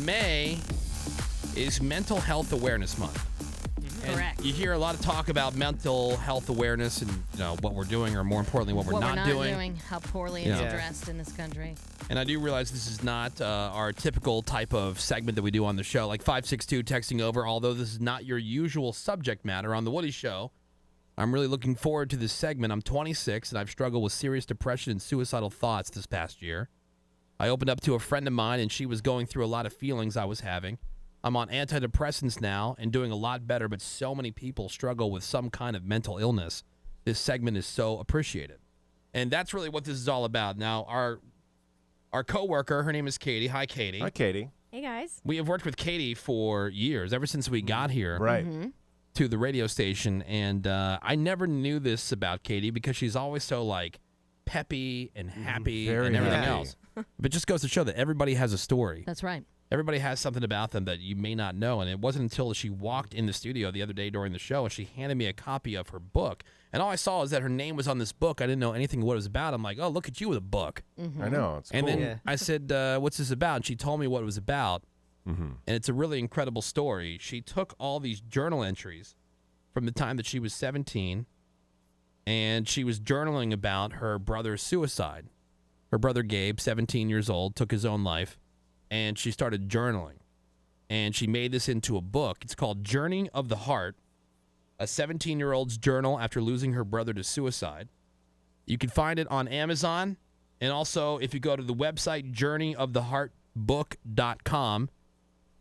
May is Mental Health Awareness Month. Correct. You hear a lot of talk about mental health awareness and what we're doing, or more importantly, what we're not doing. How poorly it's addressed in this country. And I do realize this is not our typical type of segment that we do on the show, like 562 texting over, although this is not your usual subject matter on The Woody Show. I'm really looking forward to this segment. I'm 26, and I've struggled with serious depression and suicidal thoughts this past year. I opened up to a friend of mine, and she was going through a lot of feelings I was having. I'm on antidepressants now and doing a lot better, but so many people struggle with some kind of mental illness. This segment is so appreciated. And that's really what this is all about. Now, our coworker, her name is Katie. Hi, Katie. Hi, Katie. Hey, guys. We have worked with Katie for years, ever since we got here to the radio station. And I never knew this about Katie because she's always so, peppy and happy and everything else. But it just goes to show that everybody has a story. That's right. Everybody has something about them that you may not know. And it wasn't until she walked in the studio the other day during the show and she handed me a copy of her book. And all I saw is that her name was on this book. I didn't know anything what it was about. I'm like, oh, look at you with a book. I know. It's and cool. then I said, what's this about? And she told me what it was about. And it's a really incredible story. She took all these journal entries from the time that she was 17, and she was journaling about her brother's suicide. Her brother Gabe, 17 years old, took his own life. And she started journaling, and she made this into a book. It's called Journey of the Heart, a 17-year-old's journal after losing her brother to suicide. You can find it on Amazon, and also if you go to the website journeyoftheheartbook.com,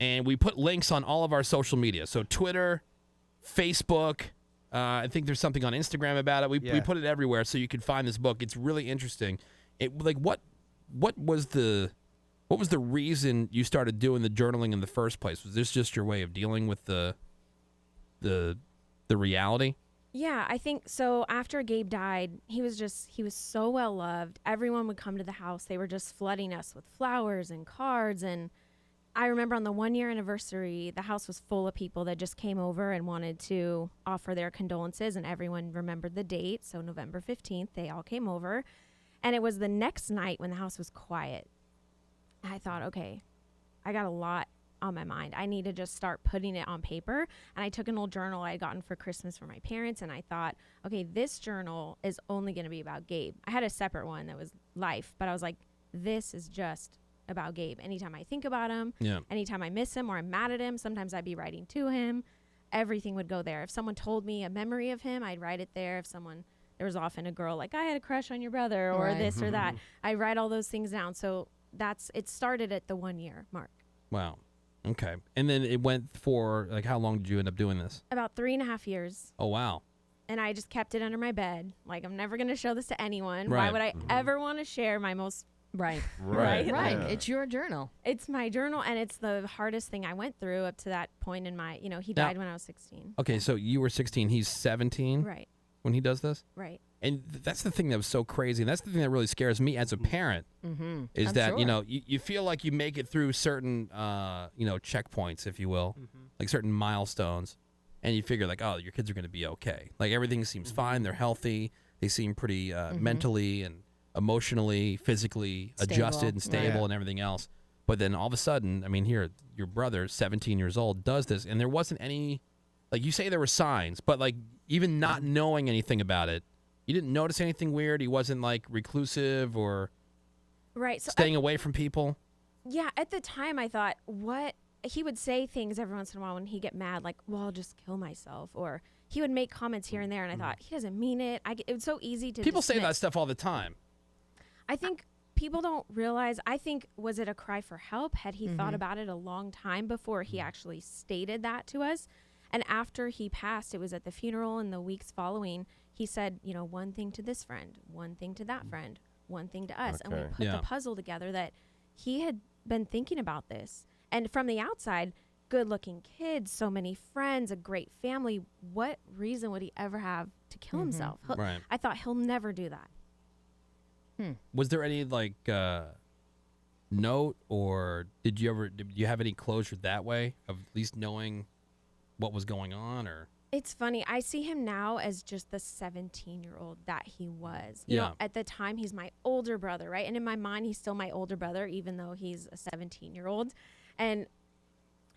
and we put links on all of our social media. So Twitter, Facebook, I think there's something on Instagram about it. We put it everywhere so you can find this book. It's really interesting. What was the reason you started doing the journaling in the first place? Was this just your way of dealing with the reality? Yeah, I think so. After Gabe died, he was so well loved. Everyone would come to the house. They were just flooding us with flowers and cards. And I remember on the 1-year anniversary, the house was full of people that just came over and wanted to offer their condolences. And everyone remembered the date. So November 15th, they all came over. And it was the next night when the house was quiet. I thought, okay, I got a lot on my mind. I need to just start putting it on paper. And I took an old journal I had gotten for Christmas for my parents, and I thought, okay, this journal is only going to be about Gabe. I had a separate one that was life, but I was like, this is just about Gabe. Anytime I think about him, anytime I miss him or I'm mad at him, sometimes I'd be writing to him. Everything would go there. If someone told me a memory of him, I'd write it there. There was often a girl like, I had a crush on your brother or this or that. I write all those things down. So it started at the 1-year mark. Wow. Okay. And then it went for, how long did you end up doing this? About 3.5 years. Oh, wow. And I just kept it under my bed. I'm never going to show this to anyone. Right. Why would I ever want to share my most... Right. Right. Yeah. It's your journal. It's my journal, and it's the hardest thing I went through up to that point in my, he died when I was 16. Okay, so you were 16. He's 17? Right. When he does this? Right. And that's the thing that was so crazy. And that's the thing that really scares me as a parent is that, you feel like you make it through certain, checkpoints, if you will, like certain milestones. And you figure oh, your kids are going to be okay. Everything seems fine. They're healthy. They seem pretty mentally and emotionally, physically adjusted and stable and everything else. But then all of a sudden, here, your brother, 17 years old, does this. And there wasn't any, you say there were signs, but even not knowing anything about it, you didn't notice anything weird? He wasn't reclusive or staying away from people? Yeah, at the time I thought, what? He would say things every once in a while when he'd get mad, I'll just kill myself. Or he would make comments here and there, and I thought, he doesn't mean it. It was so easy to People dismiss. say that stuff all the time. I think people don't realize, was it a cry for help? Had he thought about it a long time before he actually stated that to us? And after he passed, it was at the funeral and the weeks following, he said, one thing to this friend, one thing to that friend, one thing to us. Okay. And we put the puzzle together that he had been thinking about this. And from the outside, good-looking kids, so many friends, a great family. What reason would he ever have to kill himself? Right. I thought he'll never do that. Was there any note, or did you have any closure that way of at least knowing what was going on? Or It's funny. I see him now as just the 17-year-old that he was. You know, at the time, he's my older brother, right? And in my mind, he's still my older brother, even though he's a 17-year-old. And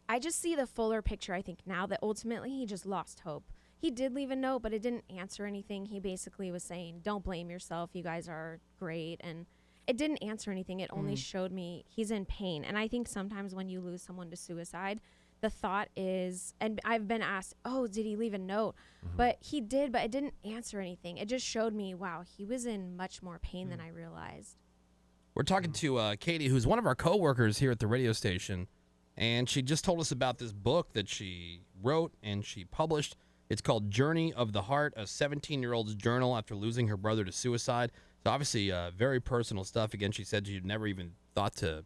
I just see the fuller picture, I think, now that ultimately he just lost hope. He did leave a note, but it didn't answer anything. He basically was saying, don't blame yourself. You guys are great. And it didn't answer anything. It only showed me he's in pain. And I think sometimes when you lose someone to suicide, the thought is, and I've been asked, oh, did he leave a note? But he did, but it didn't answer anything. It just showed me, wow, he was in much more pain than I realized. We're talking to Katie, who's one of our coworkers here at the radio station, and she just told us about this book that she wrote and she published. It's called Journey of the Heart, a 17-year-old's journal after losing her brother to suicide. So obviously very personal stuff. Again, she said she'd never even thought that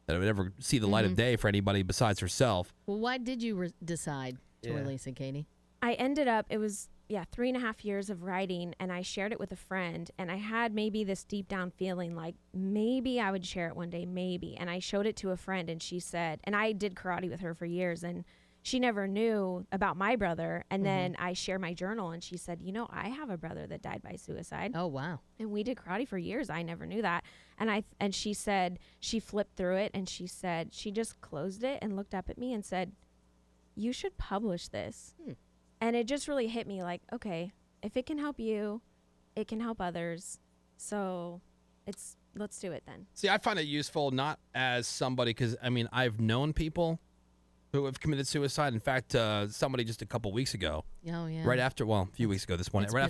it would ever see the light of day for anybody besides herself. Well, why did you decide to release it, Katie? I ended up, it was 3.5 years of writing, and I shared it with a friend, and I had maybe this deep down feeling like maybe I would share it one day, maybe. And I showed it to a friend, and she said, and I did karate with her for years, and she never knew about my brother. And then I shared my journal, and she said, I have a brother that died by suicide. Oh, wow. And we did karate for years. I never knew that. And she said, she flipped through it, and she said, she just closed it and looked up at me and said, you should publish this. And it just really hit me like, okay, if it can help you, it can help others. So let's do it then. See, I find it useful not as somebody, because, I've known people who have committed suicide. In fact, somebody just a couple weeks ago. Oh, yeah. Right after, a few weeks ago this morning, right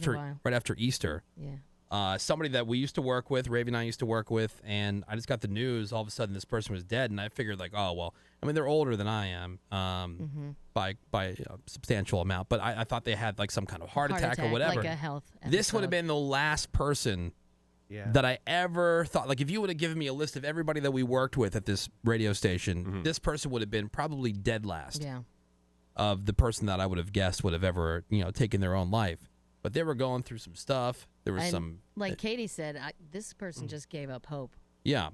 after Easter. Yeah. Somebody that we used to work with, Ravi and I used to work with, and I just got the news, all of a sudden this person was dead, and I figured like, oh, well, they're older than I am by a substantial amount, but I thought they had like some kind of heart attack or whatever. Like a health episode. This would have been the last person that I ever thought, like if you would have given me a list of everybody that we worked with at this radio station, this person would have been probably dead last of the person that I would have guessed would have ever, taken their own life. But they were going through some stuff. There was like Katie said, this person just gave up hope. Yeah.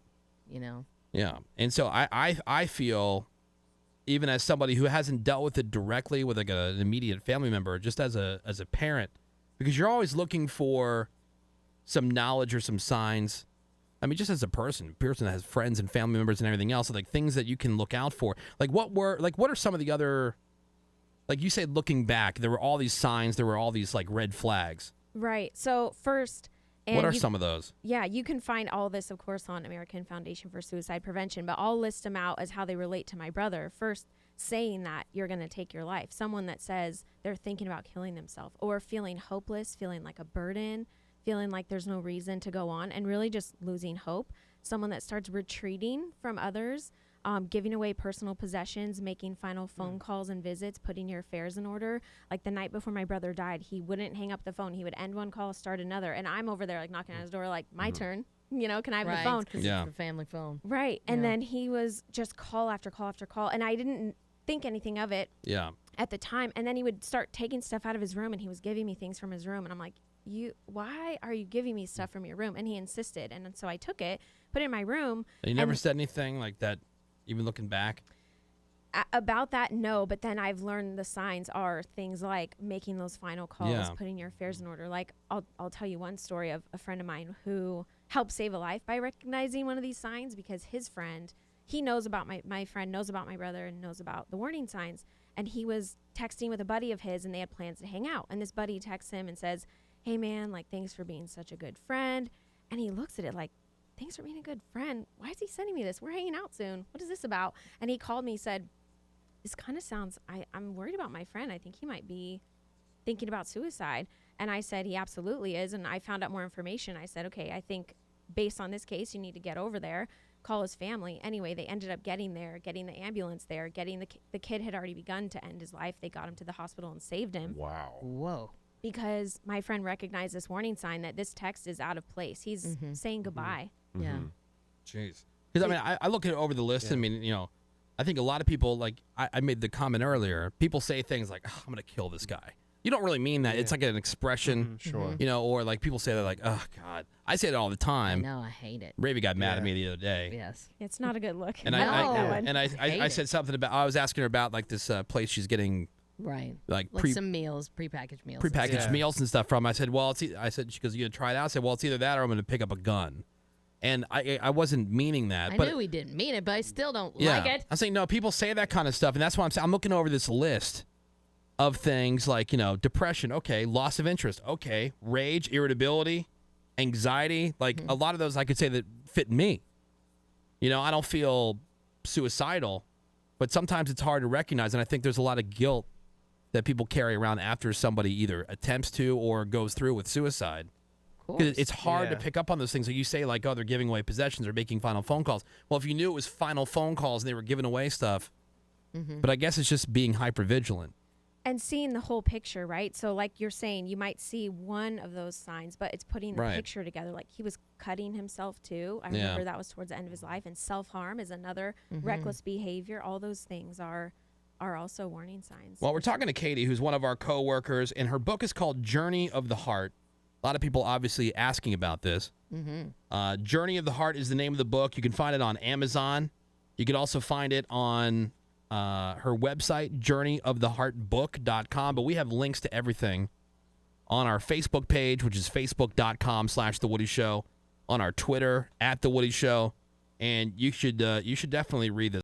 Yeah. And so I feel, even as somebody who hasn't dealt with it directly with like an immediate family member, just as a parent, because you're always looking for some knowledge or some signs. Just as a person that has friends and family members and everything else, like things that you can look out for. Like what are some of the other, like you said, looking back, there were all these signs, there were all these like red flags. Right. So first, what are some of those? Yeah, you can find all this, of course, on American Foundation for Suicide Prevention, but I'll list them out as how they relate to my brother. First, saying that you're going to take your life. Someone that says they're thinking about killing themselves, or feeling hopeless, feeling like a burden, feeling like there's no reason to go on, and really just losing hope. Someone that starts retreating from others, giving away personal possessions, making final phone calls and visits, putting your affairs in order. Like the night before my brother died, he wouldn't hang up the phone. He would end one call, start another. And I'm over there like knocking on his door like, my turn. Can I have the phone? Yeah. It's the family phone. Right. And then he was just call after call after call. And I didn't think anything of it at the time. And then he would start taking stuff out of his room, and he was giving me things from his room. And I'm like, why are you giving me stuff from your room? And he insisted. And so I took it, put it in my room. And you never said anything like that? Even looking back? About that, no. But then I've learned the signs are things like making those final calls, putting your affairs in order. Like I'll tell you one story of a friend of mine who helped save a life by recognizing one of these signs, because his friend, he knows about my friend knows about my brother and knows about the warning signs. And he was texting with a buddy of his, and they had plans to hang out. And this buddy texts him and says, hey man, like, thanks for being such a good friend. And he looks at it like, thanks for being a good friend. Why is he sending me this? We're hanging out soon. What is this about? And he called me, said, this kind of sounds, I'm worried about my friend. I think he might be thinking about suicide. And I said, he absolutely is. And I found out more information. I said, okay, I think based on this case, you need to get over there, call his family. Anyway, they ended up getting there, getting the ambulance there, getting the kid had already begun to end his life. They got him to the hospital and saved him. Wow. Whoa. Because my friend recognized this warning sign that this text is out of place. He's saying goodbye. Yeah. Jeez. Because I look at it over the list. I think a lot of people, like I made the comment earlier, people say things like, oh, I'm going to kill this guy. You don't really mean that. It's like an expression. Sure. Or like people say that like, oh, God. I say it all the time. No, I hate it. Ravi got mad at me the other day. Yes. It's not a good look. And I said something about, I was asking her about like this place she's getting. Right. Like some meals, prepackaged meals. Prepackaged meals and stuff from. I said, well, she goes, you going to try it out? I said, well, it's either that or I'm going to pick up a gun. And I wasn't meaning that. I but knew he didn't mean it, but I still don't yeah, like it. I'm saying, no, people say that kind of stuff, and that's why I'm saying I'm looking over this list of things like, depression, okay, loss of interest, okay, rage, irritability, anxiety, like a lot of those I could say that fit me. I don't feel suicidal, but sometimes it's hard to recognize, and I think there's a lot of guilt that people carry around after somebody either attempts to or goes through with suicide. Because it's hard to pick up on those things. Like you say, like, oh, they're giving away possessions or making final phone calls. Well, if you knew it was final phone calls and they were giving away stuff, but I guess it's just being hypervigilant. And seeing the whole picture, right? So like you're saying, you might see one of those signs, but it's putting the picture together. Like he was cutting himself too. I remember that was towards the end of his life. And self-harm is another reckless behavior. All those things are also warning signs. Well, we're talking to Katie, who's one of our coworkers, and her book is called Journey of the Heart. A lot of people obviously asking about this. Journey of the Heart is the name of the book. You can find it on Amazon. You can also find it on her website, journeyoftheheartbook.com. But we have links to everything on our Facebook page, which is facebook.com/The Woody Show, on our Twitter, @The Woody Show. And you should definitely read this.